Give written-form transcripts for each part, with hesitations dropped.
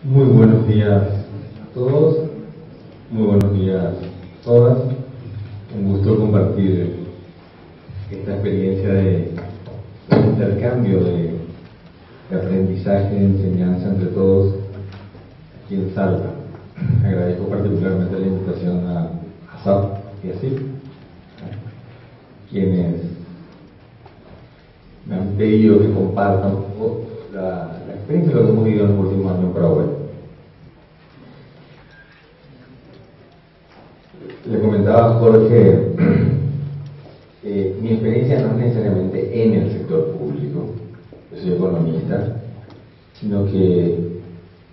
Muy buenos días a todos, muy buenos días a todas. Un gusto compartir esta experiencia de intercambio de aprendizaje, de enseñanza entre todos aquí en Salta. Agradezco particularmente la invitación a SAP y a SIP, quienes me han pedido que compartan un poco la experiencia de lo que hemos vivido en los últimos años en Paraguay. Le comentaba a Jorge, mi experiencia no es necesariamente en el sector público, yo soy economista, sino que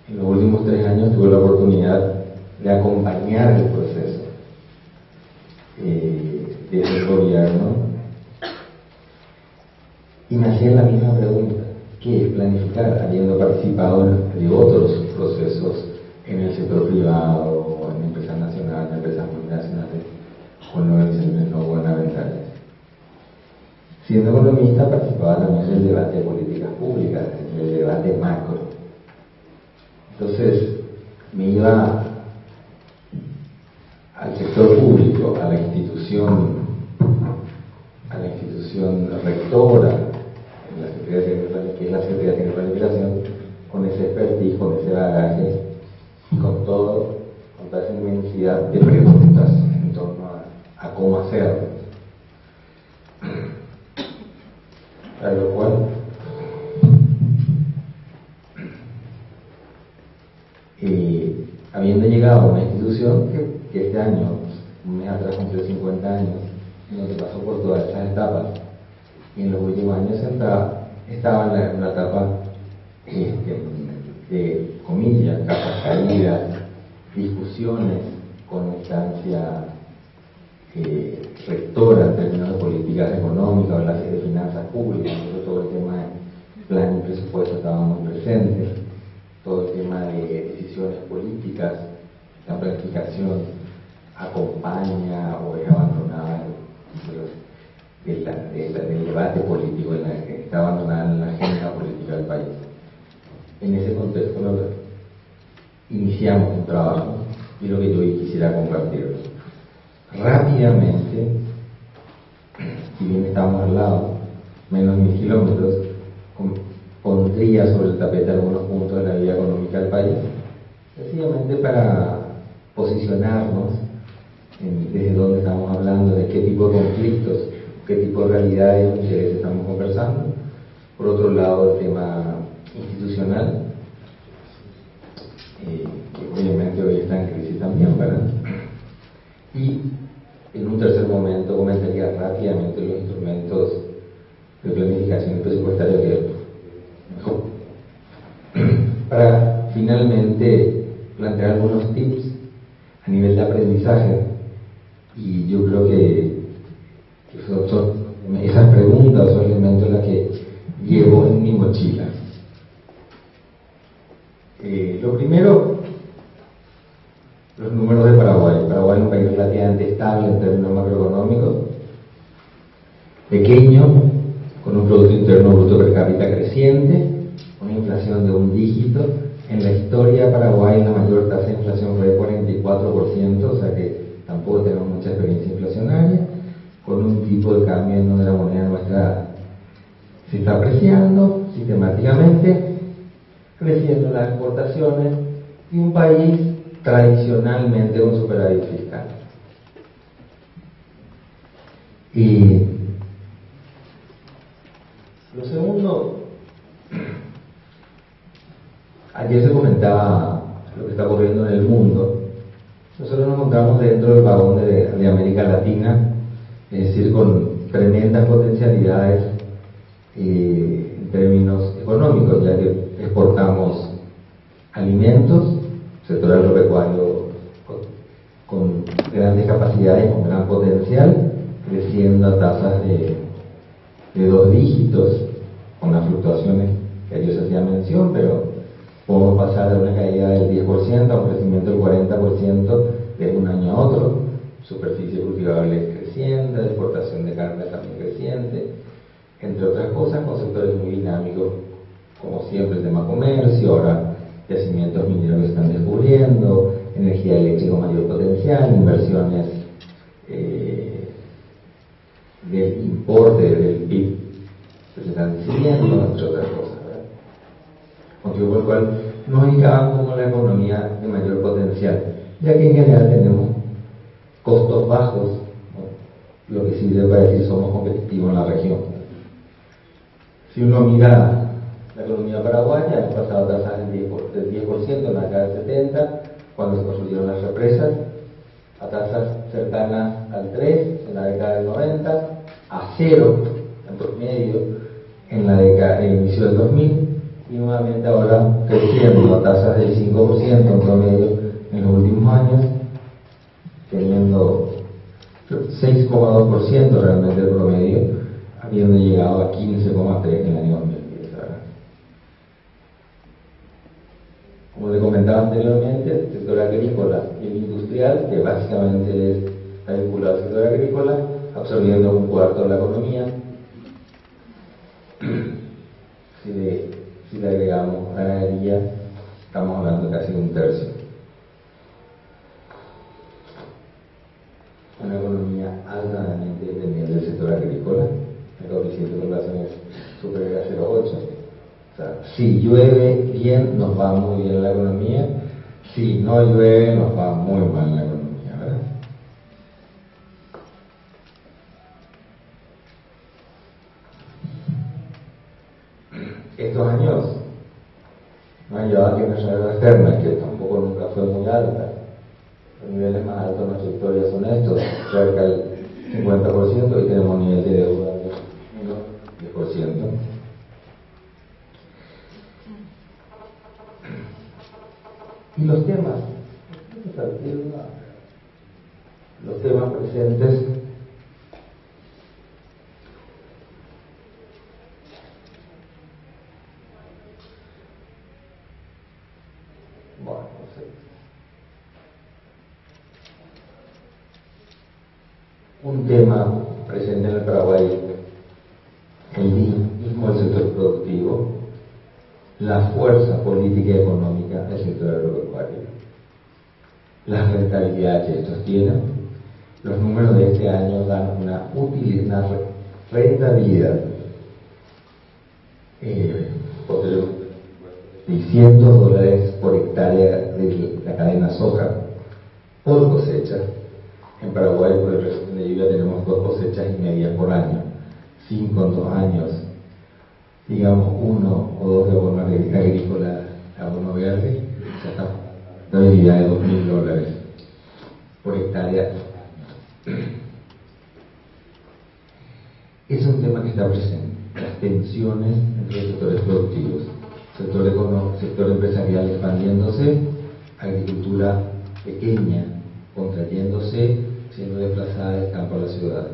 en los últimos 3 años tuve la oportunidad de acompañar el proceso de ese gobierno y me hacían la misma pregunta: ¿qué es planificar? Habiendo participado de otros procesos en el sector privado, en empresas nacionales, en empresas multinacionales o en organizaciones no gubernamentales. Siendo economista, participaba también del debate de políticas públicas, del debate macro. Entonces me iba al sector público, a la institución rectora, que es la Secretaría de Planificación, con ese expertise, con ese bagaje y con toda esa inmensidad de preguntas en torno a cómo hacerlo. Para lo cual habiendo llegado a una institución que este año, un mes atrás, cumplió 50 años, en donde pasó por todas esas etapas, y en los últimos años estaba en una etapa de comillas, capas caídas, discusiones con instancia rectora en términos de políticas económicas, hablarse de finanzas públicas, sobre todo el tema de plan y presupuesto estaba muy presente, todo el tema de decisiones políticas, la planificación acompaña o es abandonada del debate político, está abandonada en la agenda política del país. En ese contexto iniciamos un trabajo y lo que yo hoy quisiera compartirlo. Rápidamente, si bien estamos al lado, menos de 1000 kilómetros, pondría sobre el tapete algunos puntos de la vida económica del país, sencillamente para posicionarnos desde dónde estamos hablando, de qué tipo de conflictos, qué tipo de realidades y intereses estamos conversando. Por otro lado, el tema institucional, que obviamente hoy está en crisis también, ¿verdad? Y en un tercer momento comentaría rápidamente los instrumentos de planificación presupuestaria que mejor, para finalmente plantear algunos tips a nivel de aprendizaje. Y yo creo que esas preguntas son elementos las que llevo en mi mochila. Lo primero, los números de Paraguay. Paraguay es un país relativamente estable en términos macroeconómicos, pequeño, con un Producto Interno Bruto per cápita creciente, una inflación de un dígito. En la historia de Paraguay la mayor tasa de inflación fue de 44%, o sea que tampoco tenemos mucha experiencia inflacionaria, con un tipo de cambio en donde la moneda nuestra se está apreciando sistemáticamente, creciendo las exportaciones y un país tradicionalmente con superávit fiscal. Y lo segundo, ayer se comentaba lo que está ocurriendo en el mundo. Nosotros nos encontramos dentro del vagón de América Latina, es decir, con tremendas potencialidades en términos económicos, ya que exportamos alimentos, sector agropecuario con grandes capacidades, con gran potencial, creciendo a tasas de 2 dígitos, con las fluctuaciones que ellos hacían mención, pero podemos pasar de una caída del 10% a un crecimiento del 40% de un año a otro, superficie cultivable creciente, exportación de carne también creciente, entre otras cosas, con sectores muy dinámicos, como siempre el tema comercio, ahora yacimientos mineros que se están descubriendo, energía eléctrica con mayor potencial, inversiones del importe del PIB que se están decidiendo, entre otras cosas, ¿verdad? Motivo por el cual nos ubicamos como la economía de mayor potencial, ya que en general tenemos costos bajos, ¿no? Lo que sirve para decir somos competitivos en la región. Si uno mira la economía paraguaya, hemos pasado tasas del 10% en la década del 70, cuando se construyeron las represas, a tasas cercanas al 3% en la década del 90, a 0 en promedio en la década del inicio del 2000, y nuevamente ahora creciendo a tasas del 5% en promedio en los últimos años, teniendo 6,2% realmente el promedio, habiendo llegado a 15,3% en el año 2010. ¿Verdad? Como le comentaba anteriormente, el sector agrícola y el industrial, que básicamente está vinculado al sector agrícola, absorbiendo un cuarto de la economía. Si le agregamos ganadería, estamos hablando de casi un tercio. Una economía altamente dependiente del sector agrícola, el coeficiente de población es superior a 0,8. O sea, si llueve bien, nos va muy bien la economía; si no llueve, nos va muy mal la economía, ¿verdad? Estos años nos han llevado a que nuestra deuda externa, que tampoco nunca fue muy alta, los niveles más altos de nuestra historia son estos, cerca del 50%, y tenemos nivel de deuda de menos 10%. Y los temas presentes un tema presente en el Paraguay, el dinamismo del sector productivo, la fuerza política y económica del sector agropecuario, las rentabilidades que estos tienen. Los números de este año dan una rentabilidad por $600 por hectárea de la cadena soja por cosecha. En Paraguay, por el régimen de lluvia, tenemos 2 cosechas y media por año. 5 en 2 años, digamos 1 o 2 de abono agrícola, abono verde, ya estamos en una rentabilidad de $2.000 por hectárea. Es un tema que está presente, las tensiones entre los sectores productivos, sector empresarial expandiéndose, agricultura pequeña contrayéndose, siendo desplazada del campo a la ciudad.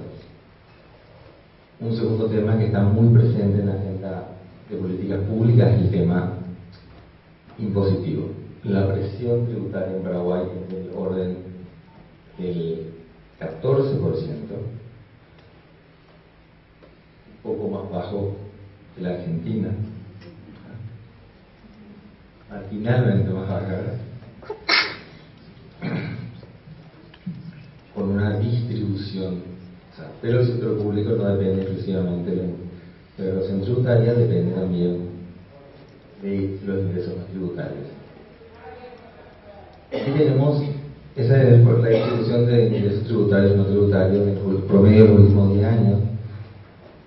Un segundo tema que está muy presente en la agenda de políticas públicas es el tema impositivo. La presión tributaria en Paraguay es del orden del 14%, un poco más bajo que la Argentina, marginalmente más baja, ¿verdad? Con una distribución, pero el sector público no depende exclusivamente de la erogación tributaria, depende también de los ingresos tributarios. Aquí tenemos esa es la distribución de ingresos tributarios y no tributarios en el promedio de los últimos 10 años.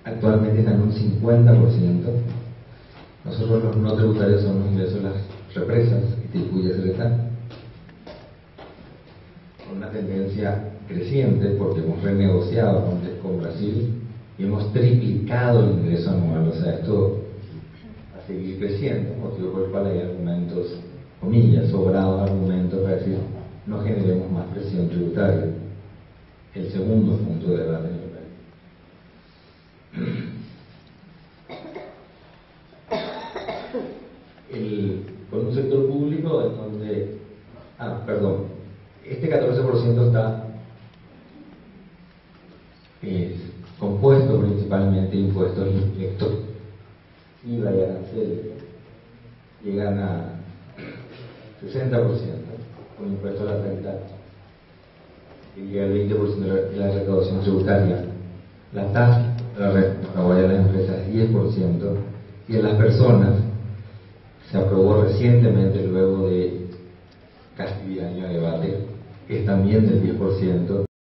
Actualmente están en un 50%. Nosotros los no tributarios son los ingresos de las represas, Itaipú y Ceretá, con una tendencia creciente porque hemos renegociado con Brasil y hemos triplicado el ingreso anual. O sea, esto va a seguir creciendo, motivo por el cual hay argumentos, comillas, sobrados argumentos para decir no generemos más presión tributaria. El segundo punto de debate en el con un sector público en donde este 14% está compuesto principalmente de impuestos indirectos, IVA y aranceles, llegan a 60%, con impuesto a la renta, que llega al 20% de la recaudación tributaria. La tasa de la renta pagada en las empresas es 10%, y en las personas se aprobó recientemente, luego de casi 10 años de debate, es también del 10%.